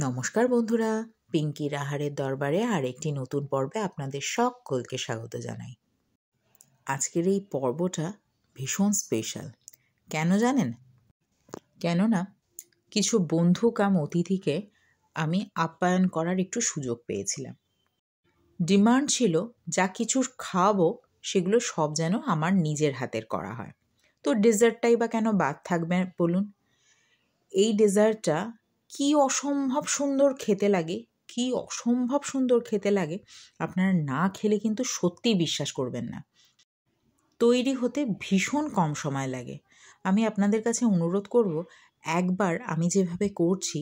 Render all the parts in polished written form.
নমস্কার বন্ধুরা, পিঙ্কির আহারের দরবারে আরেকটি নতুন পর্বে আপনাদের সকলকে স্বাগত জানাই। আজকের এই পর্বটা ভীষণ স্পেশাল। কেন জানেন? কেননা কিছু বন্ধু কাম অতিথিকে আমি আপ্যায়ন করার একটু সুযোগ পেয়েছিলাম। ডিমান্ড ছিল যা কিছু খাওয়াবো সেগুলো সব যেন আমার নিজের হাতের করা হয়। তো ডেজার্টটাই বা কেন বাদ থাকবে বলুন? এই ডেজার্টটা কি অসম্ভব সুন্দর খেতে লাগে, আপনারা না খেলে কিন্তু সত্যিই বিশ্বাস করবেন না। তৈরি হতে ভীষণ কম সময় লাগে। আমি আপনাদের কাছে অনুরোধ করব, একবার আমি যেভাবে করছি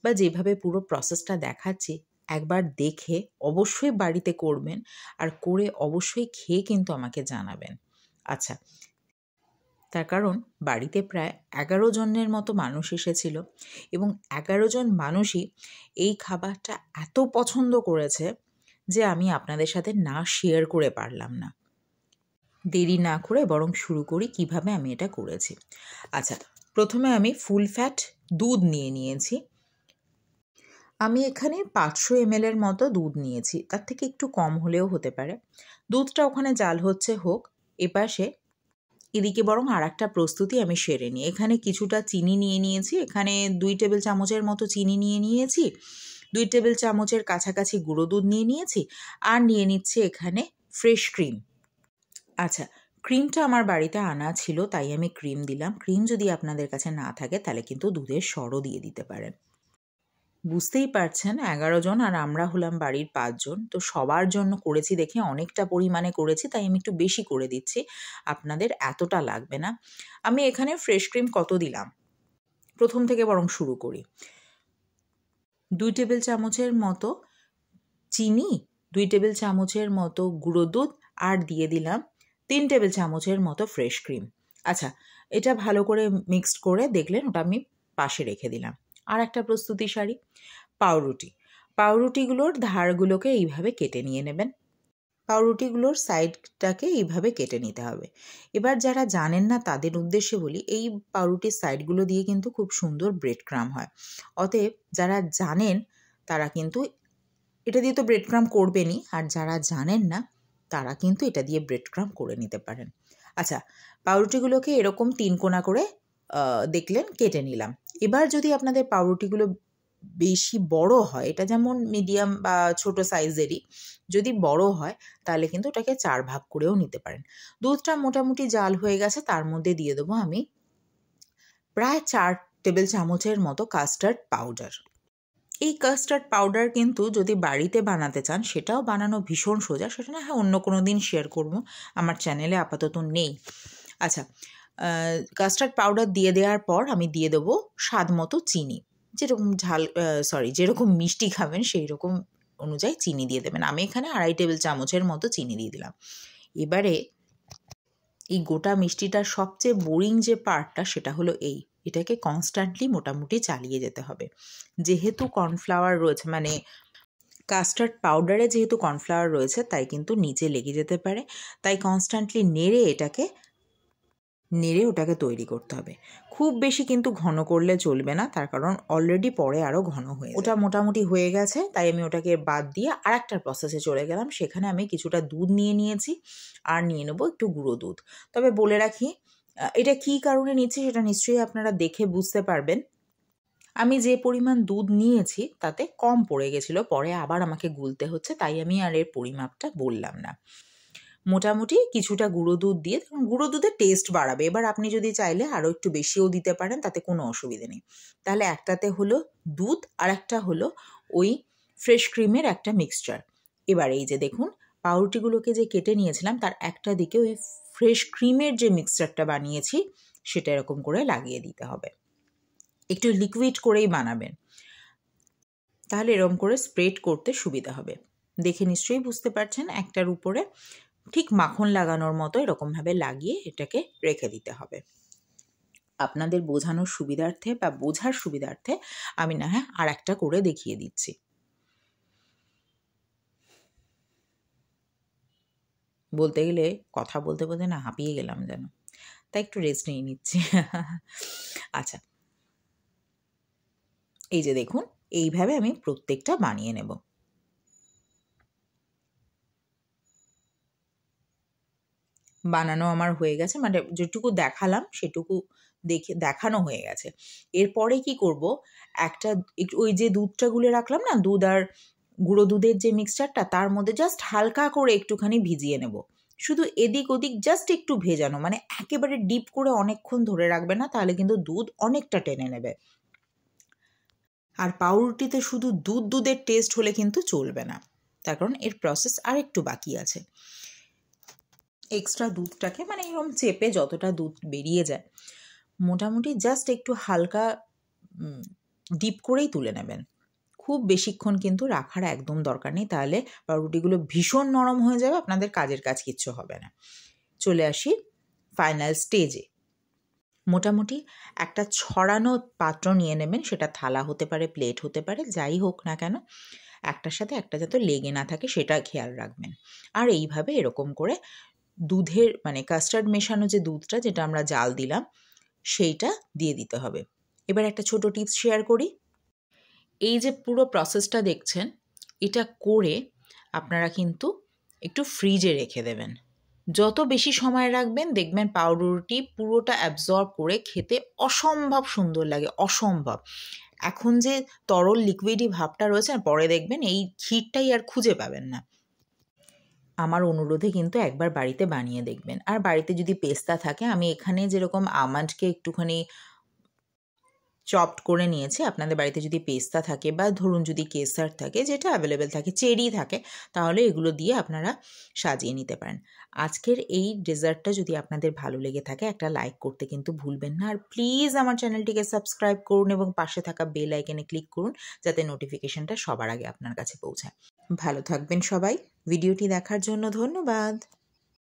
বা যেভাবে পুরো প্রসেসটা দেখাচ্ছি, একবার দেখে অবশ্যই বাড়িতে করবেন, আর করে অবশ্যই খেয়ে কিন্তু আমাকে জানাবেন। আচ্ছা, তার কারণ বাড়িতে প্রায় 11 জনের মতো মানুষ এসেছিল এবং 11 জন মানুষই এই খাবারটা এত পছন্দ করেছে যে আমি আপনাদের সাথে না শেয়ার করে পারলাম না। দেরি না করে বরং শুরু করি কিভাবে আমি এটা করেছি। আচ্ছা, প্রথমে আমি ফুল ফ্যাট দুধ নিয়েছি। আমি এখানে 500 ml এর মতো দুধ নিয়েছি, তার থেকে একটু কম হলেও হতে পারে। দুধটা ওখানে জাল হচ্ছে হোক, এপাশে এদিকে বরং আর একটা প্রস্তুতি আমি সেরে নিই। এখানে কিছুটা চিনি নিয়েছি। এখানে 2 টেবিল চামচের মতো চিনি নিয়েছি। 2 টেবিল চামচের কাছাকাছি গুঁড়ো দুধ নিয়েছি। আর নিয়ে নিচ্ছে এখানে ফ্রেশ ক্রিম। আচ্ছা, ক্রিমটা আমার বাড়িতে আনা ছিল, তাই আমি ক্রিম দিলাম। ক্রিম যদি আপনাদের কাছে না থাকে তাহলে কিন্তু দুধের সরও দিয়ে দিতে পারেন। বুঝতেই পারছেন 11 জন, আর আমরা হলাম বাড়ির 5 জন। তো সবার জন্য করেছি দেখে অনেকটা পরিমাণে করেছি, তাই আমি একটু বেশি করে দিচ্ছি। আপনাদের এতটা লাগবে না। আমি এখানে ফ্রেশ ক্রিম কত দিলাম প্রথম থেকে বরং শুরু করি। 2 টেবিল চামচের মতো চিনি, 2 টেবিল চামচের মতো গুঁড়ো দুধ, আর দিয়ে দিলাম 3 টেবিল চামচের মতো ফ্রেশ ক্রিম। আচ্ছা, এটা ভালো করে মিক্সড করে দেখলেন, ওটা আমি পাশে রেখে দিলাম। আর একটা প্রস্তুতি সারি, পাউরুটিগুলোর ধারগুলোকে এইভাবে কেটে নিয়ে নেবেন। পাউরুটিগুলোর সাইডটাকে এইভাবে কেটে নিতে হবে। এবার যারা জানেন না তাদের উদ্দেশ্যে বলি, এই পাউরুটির সাইডগুলো দিয়ে কিন্তু খুব সুন্দর ব্রেড ক্রাম হয়। অতএব যারা জানেন তারা কিন্তু এটা দিয়ে তো ব্রেড ক্রাম করবেনই, আর যারা জানেন না তারা কিন্তু এটা দিয়ে ব্রেড ক্রাম করে নিতে পারেন। আচ্ছা, পাউরুটিগুলোকে এরকম 3 কোনা করে দেখলেন কেটে নিলাম। এবার যদি আপনাদের পাউরুটিগুলো বেশি বড় হয়, এটা যেমন মিডিয়াম বা ছোট সাইজেরই, যদি বড় হয় তাহলে কিন্তু ওটাকে 4 ভাগ করেও নিতে পারেন। দুধটা মোটামুটি জাল হয়ে গেছে, তার মধ্যে দিয়ে দেবো আমি প্রায় 4 টেবিল চামচের মতো কাস্টার্ড পাউডার। এই কাস্টার্ড পাউডার কিন্তু যদি বাড়িতে বানাতে চান সেটাও বানানো ভীষণ সোজা, সেটা না হয় অন্য কোনো দিন শেয়ার করব, আমার চ্যানেলে আপাতত নেই। আচ্ছা, কাস্টার্ড পাউডার দিয়ে দেওয়ার পর আমি দিয়ে দেবো স্বাদ মতো চিনি। যেরকম মিষ্টি খাবেন সেই রকম অনুযায়ী চিনি দিয়ে দেবেন। আমি এখানে 2.5 টেবিল চামচের মতো চিনি দিয়ে দিলাম। এবারে এই গোটা মিষ্টিটার সবচেয়ে বোরিং যে পার্টটা সেটা হলো এটাকে কনস্ট্যান্টলি মোটামুটি চালিয়ে যেতে হবে। যেহেতু কর্নফ্লাওয়ার রয়েছে, মানে কাস্টার্ড পাউডারে যেহেতু কর্নফ্লাওয়ার রয়েছে, তাই কিন্তু নিচে লেগে যেতে পারে। তাই কনস্ট্যান্টলি নেড়ে ওটাকে তৈরি করতে হবে। খুব বেশি কিন্তু ঘন করলে চলবে না, তার কারণ অলরেডি পরে আরও ঘন হয়ে ওটা মোটামুটি হয়ে গেছে। তাই আমি ওটাকে বাদ দিয়ে আর একটা প্রসেসে চলে গেলাম। সেখানে আমি কিছুটা দুধ নিয়েছি, আর নিয়ে নেবো একটু গুঁড়ো দুধ। তবে বলে রাখি, এটা কী কারণে নিচ্ছি সেটা নিশ্চয়ই আপনারা দেখে বুঝতে পারবেন। আমি যে পরিমাণ দুধ নিয়েছি তাতে কম পড়ে গেছিলো, পরে আবার আমাকে গুলতে হচ্ছে, তাই আমি আর এর পরিমাপটা বললাম না। মোটামুটি কিছুটা গুঁড়ো দুধ দিয়ে, গুঁড়ো দুধের টেস্ট বাড়াবে। এবার আপনি যদি চাইলে আরও একটু বেশিও দিতে পারেন, তাতে কোনো অসুবিধে নেই। তাহলে একটাতে হলো দুধ আর একটা হলো ওই ফ্রেশ ক্রিমের একটা মিক্সচার। এবার এই যে দেখুন, পাউরুটিগুলোকে যে কেটে নিয়েছিলাম তার একটা দিকে ওই ফ্রেশ ক্রিমের যে মিক্সচারটা বানিয়েছি সেটা এরকম করে লাগিয়ে দিতে হবে। একটু লিকুইড করেই বানাবেন, তাহলে এরকম করে স্প্রেড করতে সুবিধা হবে। দেখে নিশ্চয়ই বুঝতে পারছেন, একটার উপরে ঠিক মাখন লাগানোর মতো এরকমভাবে লাগিয়ে এটাকে রেখে দিতে হবে। আপনাদের বোঝানোর সুবিধার্থে বা বোঝার সুবিধার্থে আমি না হয় আর একটা করে দেখিয়ে দিচ্ছি। বলতে গেলে কথা বলতে বলতে না হাঁপিয়ে গেলাম যেন, তাই একটু রেস্ট নিয়ে নিচ্ছি। আচ্ছা, এই যে দেখুন, এইভাবে আমি প্রত্যেকটা বানিয়ে নেব। বানানো আমার হয়ে গেছে, মানে যেটুকু দেখালাম সেটুকু দেখানো হয়ে গেছে। এরপরে কি করব, একটু ওই যে দুধটা গুলে রাখলাম না, দুধ আর গুঁড়ো দুধের যে মিক্সচারটা, তার মধ্যে জাস্ট হালকা করে একটুখানি ভিজিয়ে নেব। শুধু এদিক ওদিক জাস্ট একটু ভেজানো, মানে একেবারে ডিপ করে অনেকক্ষণ ধরে রাখবে না, তাহলে কিন্তু দুধ অনেকটা টেনে নেবে। আর পাউরুটিতে শুধু দুধের টেস্ট হলে কিন্তু চলবে না, তার কারণ এর প্রসেস আর একটু বাকি আছে। এক্সট্রা দুধটাকে মানে এরকম চেপে যতটা দুধ বেরিয়ে যায়, মোটামুটি জাস্ট একটু হালকা ডিপ করেই তুলে নেবেন। খুব বেশিক্ষণ কিন্তু রাখার একদম দরকার নেই, তাহলে পাউরুটিগুলো ভীষণ নরম হয়ে যাবে, আপনাদের কাজের কাজ কিচ্ছু হবে না। চলে আসি ফাইনাল স্টেজে। মোটামুটি একটা ছড়ানো পাত্র নিয়ে নেবেন, সেটা থালা হতে পারে, প্লেট হতে পারে, যাই হোক না কেন, একটার সাথে একটা যাতে লেগে না থাকে সেটা খেয়াল রাখবেন। আর এইভাবে এরকম করে দুধের মানে কাস্টার্ড মেশানো যে দুধটা, যেটা আমরা জাল দিলাম, সেইটা দিয়ে দিতে হবে। এবার একটা ছোট টিপস শেয়ার করি। এই যে পুরো প্রসেসটা দেখছেন, এটা করে আপনারা কিন্তু একটু ফ্রিজে রেখে দেবেন। যত বেশি সময় রাখবেন, দেখবেন পাউরুটি পুরোটা অ্যাবজর্ব করে খেতে অসম্ভব সুন্দর লাগে, অসম্ভব। এখন যে তরল লিকুইডি ভাবটা রয়েছে, পরে দেখবেন এই ক্ষীরটাই আর খুঁজে পাবেন না। আমার অনুরোধে কিন্তু একবার বাড়িতে বানিয়ে দেখবেন। আর বাড়িতে যদি পেস্তা থাকে, আমি এখানে যেরকম আমন্ডকে একটুখানি চপড করে নিয়েছি, আপনাদের বাড়িতে যদি পেস্তা থাকে বা ধরুন যদি কেসার থাকে, যেটা অ্যাভেলেবেল থাকে, চেরি থাকে, তাহলে এগুলো দিয়ে আপনারা সাজিয়ে নিতে পারেন। আজকের এই ডেজার্টটা যদি আপনাদের ভালো লেগে থাকে, একটা লাইক করতে কিন্তু ভুলবেন না। আর প্লিজ আমার চ্যানেলটিকে সাবস্ক্রাইব করুন এবং পাশে থাকা বেল আইকনে ক্লিক করুন, যাতে নোটিফিকেশনটা সবার আগে আপনার কাছে পৌঁছায়। ভালো থাকবেন সবাই। ভিডিওটি দেখার জন্য ধন্যবাদ।